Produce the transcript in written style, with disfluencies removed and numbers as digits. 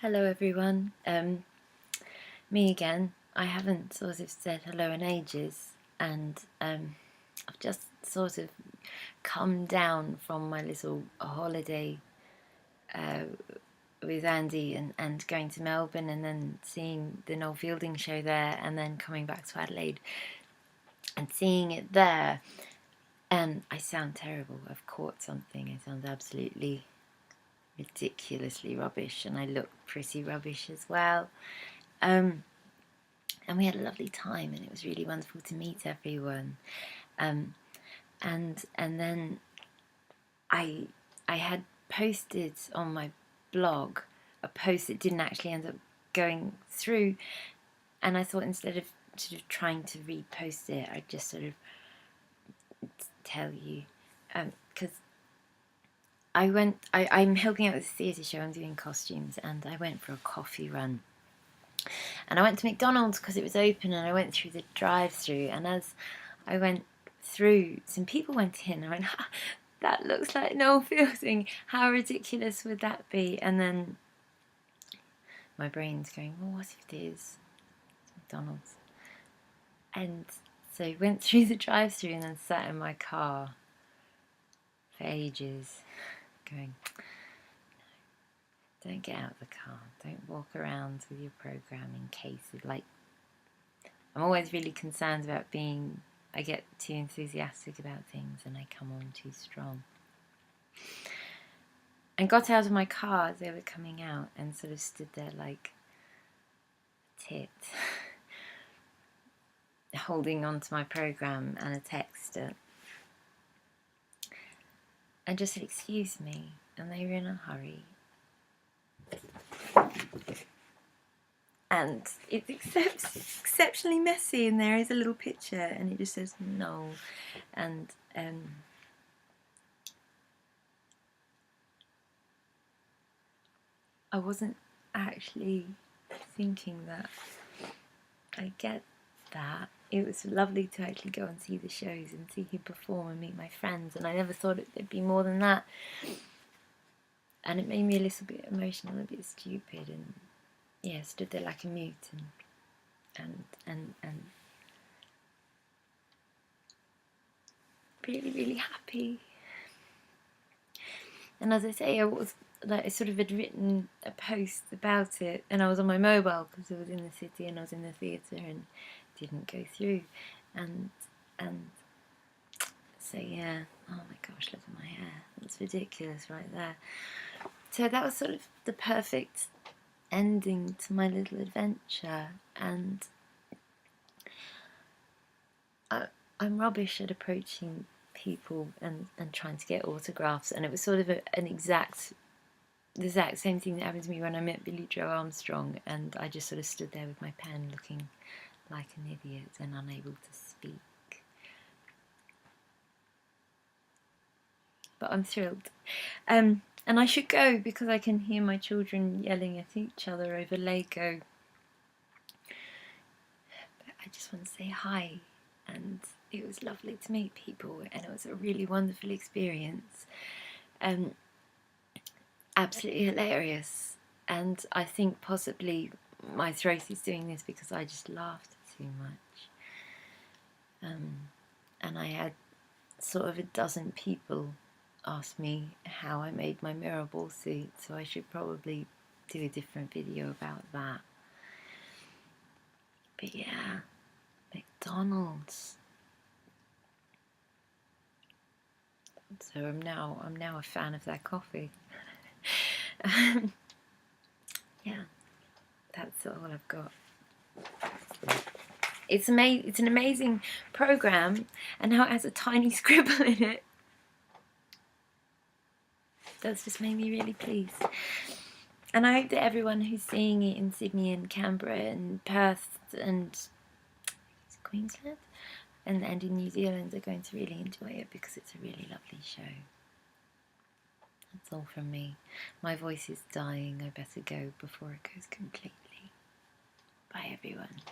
Hello everyone, me again. I haven't sort of said hello in ages, and I've just sort of come down from my little holiday uh, with Andy and going to Melbourne and then seeing the Noel Fielding show there and then coming back to Adelaide and seeing it there. And I sound terrible. I've caught something. I sound absolutely ridiculously rubbish, and I look pretty rubbish as well. And we had a lovely time, and it was really wonderful to meet everyone. And then I had posted on my blog a post that didn't actually end up going through, and I thought instead of sort of trying to repost it, I'd just sort of tell you, because I'm helping out with the theatre show. I'm doing costumes, and I went for a coffee run. And I went to McDonald's because it was open, and I went through the drive-through. And as I went through, some people went in. And I went, that looks like Noel Fielding. How ridiculous would that be? And then my brain's going, well, what if it is? It's McDonald's. And so I went through the drive-through and then sat in my car for ages, going, don't get out of the car. Don't walk around with your program in case it, like, I'm always really concerned about I get too enthusiastic about things and I come on too strong. And got out of my car as they were coming out and sort of stood there like a tit, holding on to my program and a text, and just said, excuse me, and they were in a hurry. And it's exceptionally messy, and there is a little picture, and it just says no. And I wasn't actually thinking that I get that. It was lovely to actually go and see the shows and see him perform and meet my friends, and I never thought there'd be more than that. And it made me a little bit emotional, a bit stupid, and yeah, stood there like a mute and really, really happy. And as I say, I was like, I sort of had written a post about it, and I was on my mobile because I was in the city and I was in the theatre and it didn't go through, and so yeah. Oh my gosh, look at my hair. That's ridiculous right there. So that was sort of the perfect ending to my little adventure, and I'm rubbish at approaching people and trying to get autographs, and it was sort of the exact same thing that happened to me when I met Billy Joe Armstrong, and I just sort of stood there with my pen looking like an idiot and unable to speak. But I'm thrilled. And I should go because I can hear my children yelling at each other over Lego. But I just want to say hi, and it was lovely to meet people, and it was a really wonderful experience. Absolutely hilarious, and I think possibly my throat is doing this because I just laughed too much. And I had sort of a dozen people ask me how I made my mirror ball suit, so I should probably do a different video about that. But yeah, McDonald's. So I'm now a fan of their coffee. Yeah, that's all I've got. It's an amazing program, and now it has a tiny scribble in it. That's just made me really pleased. And I hope that everyone who's seeing it in Sydney and Canberra and Perth and Queensland and in New Zealand are going to really enjoy it, because it's a really lovely show. That's all from me. My voice is dying. I better go before it goes completely. Bye everyone.